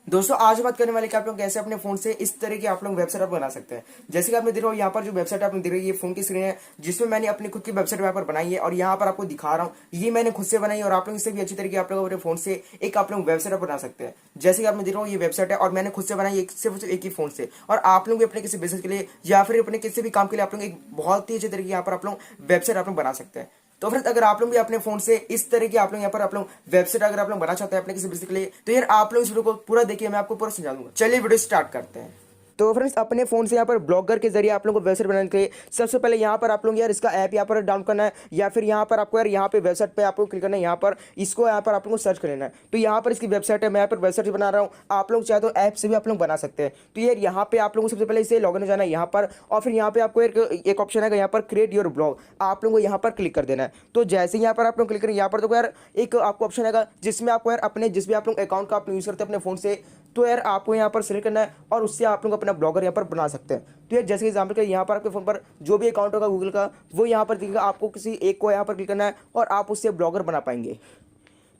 दोस्तों आज बात करने वाले कि आप लोग कैसे अपने फोन से इस तरह की आप लोग वेबसाइट आप बना सकते हैं। जैसे कि आपने देख रहा हो यहाँ पर जो वेबसाइट आपने देख रही है ये फोन की स्क्रीन है जिसमें मैंने अपनी खुद की वेबसाइट यहाँ पर बनाई है और यहाँ पर आपको दिखा रहा हूँ ये मैंने खुद से बनाई है और आप लोग इससे भी अच्छी तरीके आप लोग अपने फोन से एक आप लोग वेबसाइट बना सकते हैं। जैसे कि आपने देख रहा हो ये वेबसाइट है और मैंने खुद से बनाई सिर्फ एक ही फोन से और आप लोग भी अपने किसी बिजनेस के लिए या फिर अपने किसी भी काम के लिए आप लोग एक बहुत ही अच्छे तरीके यहाँ पर आप लोग वेबसाइट आप लोग बना सकते हैं। तो फ्रेंड्स अगर आप लोग भी अपने फोन से इस तरह की आप लोग यहाँ पर आप लोग वेबसाइट अगर आप लोग बना चाहते हैं अपने किसी बिजनेस के लिए तो यार आप लोग इस वीडियो को पूरा देखिए, मैं आपको पूरा समझा दूंगा। चलिए वीडियो स्टार्ट करते हैं। तो फ्रेंड्स अपने फोन से यहाँ पर ब्लॉगर के जरिए आप लोगों को वेबसाइट बनाने के लिए सबसे पहले यहाँ पर आप लोग यार इसका ऐप यहाँ पर डाउनलोड करना है या फिर यहाँ पर आपको यार यहाँ पे वेबसाइट पे आपको क्लिक करना है, यहाँ पर इसको यहाँ पर आप लोगों को सर्च कर लेना है। तो यहाँ पर इसकी वेबसाइट है, मैं यहाँ पर वेबसाइट बना रहा हूँ, आप लोग चाहे तो ऐप से भी आप लोग बना सकते हैं। तो यार यहाँ पे आप लोगों को सबसे पहले इसे लॉगिन हो जाना है यहाँ पर और फिर यहाँ पे आपको एक ऑप्शन है यहाँ पर क्रिएट योर ब्लॉग, आप लोगों को यहाँ पर क्लिक कर देना है। तो जैसे यहाँ पर आप लोग क्लिक करें यहाँ पर तो यार एक आपको ऑप्शन आएगा जिसमें आपको यार अपने जिस भी आप लोग अकाउंट का आप यूज़ करते हैं अपने फोन से, तो यार आपको यहाँ पर सिलेक्ट करना है और उससे आप लोग अपना ब्लॉगर यहाँ पर बना सकते हैं। तो यार जैसे एग्जाम्पल के यहाँ पर आपके फोन पर जो भी अकाउंट होगा गूगल का वो यहाँ पर दिखेगा, आपको किसी एक को यहाँ पर क्लिक करना है और आप उससे ब्लॉगर बना पाएंगे।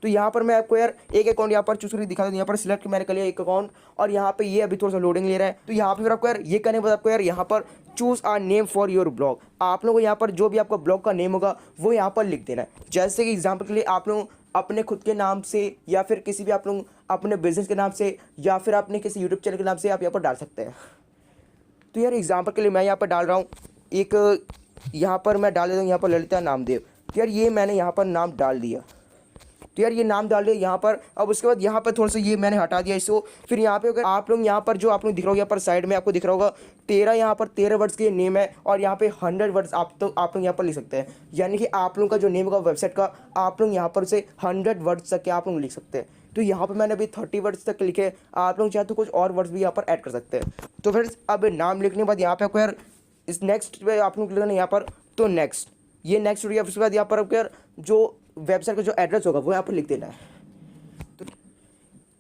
तो यहाँ पर मैं आपको यार एक अकाउंट यहाँ पर चूज करके दिखा दूँ, यहाँ पर सिलेक्ट मैंने कर लिया एक अकाउंट और यहाँ पे ये अभी थोड़ा सा लोडिंग ले रहा है। तो यहाँ पर आपको यार ये करने के बाद आपको यार यहाँ पर choose a name for your blog, आप लोगों को यहाँ पर जो भी आपका ब्लॉग का नेम होगा वो यहाँ पर लिख देना है। जैसे कि एग्जाम्पल के लिए आप लोग अपने खुद के नाम से या फिर किसी भी आप लोग अपने बिजनेस के नाम से या फिर अपने किसी यूट्यूब चैनल के नाम से आप यहाँ पर डाल सकते हैं। तो यार एग्जाम्पल के लिए मैं यहाँ पर डाल रहा हूँ एक, यहाँ पर मैं डाल देता हूँ यहाँ पर ललिता नामदेव। तो यार ये मैंने यहाँ पर नाम डाल दिया, तो यार ये नाम डाल दिया यहाँ पर। अब उसके बाद यहाँ पर थोड़ा सा ये मैंने हटा दिया इसको। फिर यहाँ पे अगर आप लोग यहाँ पर जो आप लोग दिख रहा होगा यहाँ पर साइड में आपको दिख रहा होगा 13, यहाँ पर 13 वर्ड्स के नेम है और यहाँ पे 100 वर्ड्स आप लोग यहाँ पर लिख सकते हैं। यानी कि आप लोगों का जो नेम होगा वेबसाइट का आप लोग यहाँ पर से 100 वर्ड्स तक के आप लोग लिख सकते हैं। तो यहाँ पर मैंने अभी 30 वर्ड्स तक लिखे, आप लोग चाहे तो कुछ और वर्ड्स भी यहाँ पर ऐड कर सकते हैं। तो फ्रेंड्स अब नाम लिखने के बाद यहाँ पे आपको यार इस नेक्स्ट पे आप लोग क्लिक करना है यहाँ पर, तो नेक्स्ट ये नेक्स्ट हो गया। उसके बाद यहाँ पर आपको यार जो वेबसाइट का जो एड्रेस होगा वो यहाँ पर लिख देना है।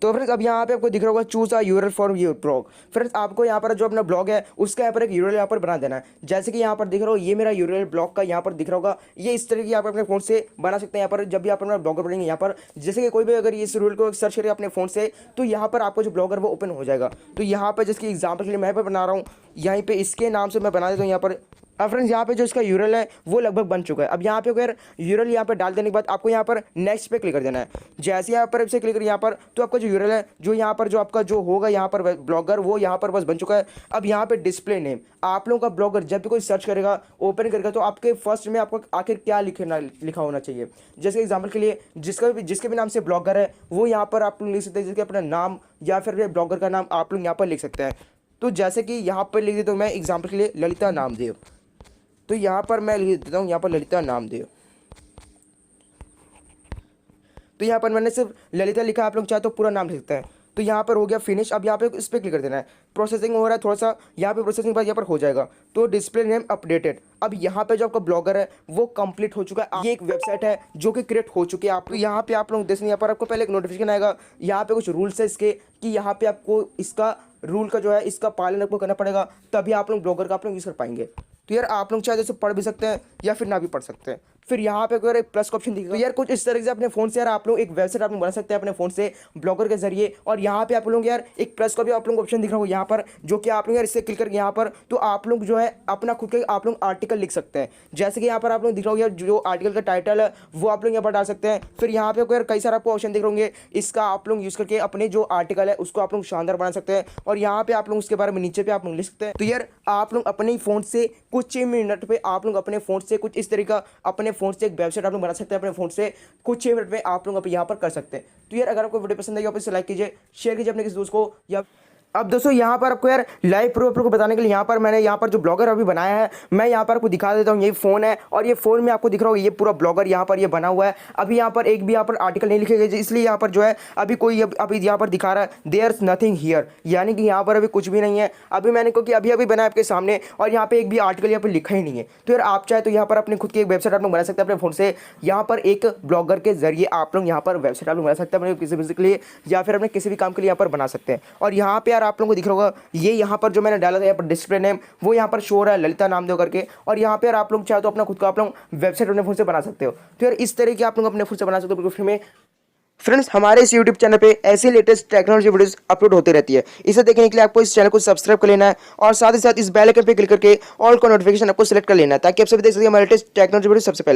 तो फ्रेंड्स अब यहाँ पे आपको दिख रहा होगा choose a URL for your blog. Friends आपको यहाँ पर जो अपना ब्लॉग है उसका यहाँ पर एक यूआरएल यहाँ पर बना देना है। जैसे कि यहाँ पर दिख रहा हो ये मेरा यूआरएल ब्लॉग का यहाँ पर दिख रहा होगा, ये इस तरह की आप अपने फोन से बना सकते हैं। यहाँ पर जब भी आप अपना ब्लॉगर बनाएंगे यहाँ पर जैसे कि कोई भी अगर इस यूआरएल को सर्च करेगा अपने फोन से तो यहाँ पर आपको जो ब्लॉगर वो ओपन हो जाएगा। तो यहाँ पर जिसकी एग्जाम्पल के लिए मैं बना रहा हूँ यहीं पर इसके नाम से मैं बना देता हूँ यहाँ पर। अब फ्रेंड्स यहाँ पे जो इसका यूआरएल है वो लगभग बन चुका है। अब यहाँ पे अगर यूआरएल यहाँ पर डाल देने के बाद आपको यहाँ पर नेक्स्ट पे क्लिक कर देना है। जैसे यहाँ पर इसे क्लिक करें यहाँ पर तो आपका जो यूआरएल है जो यहाँ पर जो आपका जो होगा यहाँ पर ब्लॉगर वो यहाँ पर बस बन चुका है। अब यहाँ पे डिस्प्ले नेम, आप लोगों का ब्लॉगर जब भी कोई सर्च करेगा ओपन करेगा तो आपके फर्स्ट में आपको आखिर क्या लिखा होना चाहिए। जैसे एग्जाम्पल के लिए जिसके भी नाम से ब्लॉगर है वो यहाँ पर आप लोग लिख सकते हैं, जिसके अपना नाम या फिर ब्लॉगर का नाम आप लोग यहाँ पर लिख सकते हैं। तो जैसे कि यहाँ पर लिख देता हूँ मैं एग्जाम्पल के लिए ललिता नामदेव, तो यहाँ पर मैं लिख देता हूँ यहाँ पर ललिता नामदेव। तो यहाँ पर मैंने सिर्फ ललिता लिखा, आप लोग चाहे तो पूरा नाम लिख सकते हैं। तो यहाँ पर हो गया फिनिश। अब यहाँ पे इस पर क्लिक कर देना है, प्रोसेसिंग हो रहा है थोड़ा सा, यहाँ पे प्रोसेसिंग के बाद यहाँ पर हो जाएगा। तो डिस्प्ले नेम अपडेटेड, अब यहाँ पे जो आपका ब्लॉगर है वो कंप्लीट हो चुका है। ये एक वेबसाइट है जो कि क्रिएट हो चुकी है। आप यहाँ पे आप लोग देखिए यहाँ पर आपको पहले एक नोटिफिकेशन आएगा, यहाँ पे कुछ रूल्स है इसके कि यहाँ पे आपको इसका रूल का जो है इसका पालन आपको करना पड़ेगा, तभी आप लोग ब्लॉगर का आप लोग यूज़ कर पाएंगे। तो यार आप लोग चाहे जैसे पढ़ भी सकते हैं या फिर ना भी पढ़ सकते हैं। फिर यहाँ पे अगर एक प्लस का ऑप्शन दिखेगा, तो यार कुछ इस तरह से अपने फोन से यार आप लोग एक वेबसाइट आप लोग बना सकते हैं अपने फोन से ब्लॉगर के जरिए। और यहाँ पे आप लोग यार एक प्लस का भी आप लोग ऑप्शन दिख रहा होगा यहाँ पर, जो कि आप लोग यार इससे क्लिक करके यहाँ पर तो आप लोग जो है अपना खुद के आप लोग आर्टिकल लिख सकते हैं। जैसे कि यहाँ पर आप लोग दिख रहा होगा यार जो आर्टिकल का टाइटल है वो आप लोग यहाँ पर डाल सकते हैं। फिर यहाँ पे यार कई सारे आपको ऑप्शन दिख रहे होंगे, इसका आप लोग यूज़ करके अपने जो आर्टिकल है उसको आप लोग शानदार बना सकते हैं। और यहाँ पे आप लोग उसके बारे में नीचे पे आप लोग लिख सकते हैं। तो यार आप लोग अपने फ़ोन से कुछ ही मिनट पे आप लोग अपने फ़ोन से कुछ इस तरीका अपने फ़ोन से एक वेबसाइट आप लोग बना सकते हैं अपने फ़ोन से, कुछ ही मिनट में आप लोग यहाँ पर कर सकते हैं। तो यार अगर आपको वीडियो पसंद आई आप इसे लाइक कीजिए, शेयर कीजिए अपने किसी दोस्त को। या अब दोस्तों यहाँ पर आपको यार लाइव प्रूफ को बताने के लिए यहाँ पर मैंने यहाँ पर जो ब्लॉगर अभी बनाया है मैं यहाँ पर आपको दिखा देता हूँ। ये फ़ोन है और ये फ़ोन में आपको दिख रहा होगा ये पूरा ब्लॉगर यहाँ पर ये बना हुआ है। अभी यहाँ पर एक भी यहाँ पर आर्टिकल नहीं लिखे गए, इसलिए यहाँ पर जो है अभी कोई अभी यहाँ पर दिखा रहा है देयर नथिंग हियर, यानी कि यहाँ पर अभी कुछ भी नहीं है। अभी मैंने क्योंकि अभी अभी बनाया आपके सामने और यहाँ पर एक भी आर्टिकल यहाँ पर लिखा ही नहीं है। तो यार आप चाहे तो यहाँ पर अपनी खुद की एक वेबसाइट आप लोग बना सकते हैं अपने फ़ोन से। यहाँ पर एक ब्लॉगर के जरिए आप लोग यहाँ पर वेबसाइट आप लोग बना सकते हैं अपने किसी बिजनेस के लिए या फिर अपने किसी भी काम के लिए यहाँ पर बना सकते हैं। और यहाँ पर यार आप लोगों को दिख रहा होगा ये यहाँ पर जो मैंने डाला था यहाँ पर डिस्प्ले नेम वो यहाँ पर शो हो रहा है ललिता नामदेव करके। और यहाँ पे आप लोग चाहे तो अपना खुद का आप लोग वेबसाइट अपने फोन से बना सकते हो। तो यार इस तरह की आप लोग अपने फोन से बना सकते हो बिल्कुल फ्री में। फ्रेंड्स, हमारे इस यूट्यूब चैनल पे ऐसी लेटेस्ट टेक्नोलॉजी वीडियोस अपलोड होती रहती है। इसे देखने के लिए आपको इस चैनल को सब्सक्राइब कर लेना है और साथ ही साथ इस बेल आइकन पे क्लिक करके ऑल का नोटिफिकेशन आपको सिलेक्ट कर लेना है, ताकि आप सभी देख सकें हमारे लेटेस्ट टेक्नोलॉजी वीडियो सबसे पहले।